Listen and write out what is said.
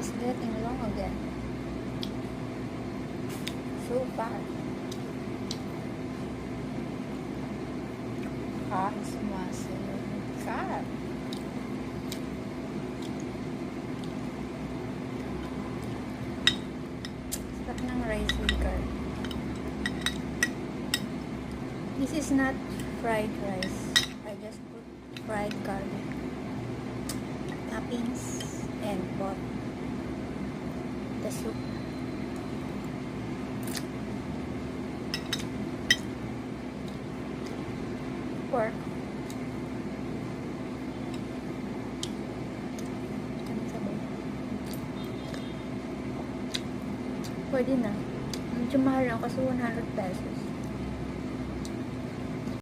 is getting long again. So far. Sumasunod. Sarap. Sarap ng rice with garlic. This is not fried rice. I just put fried garlic, toppings, and bought the soup. Pork. Pwede na. Medyo mahal lang kasi 100 pesos.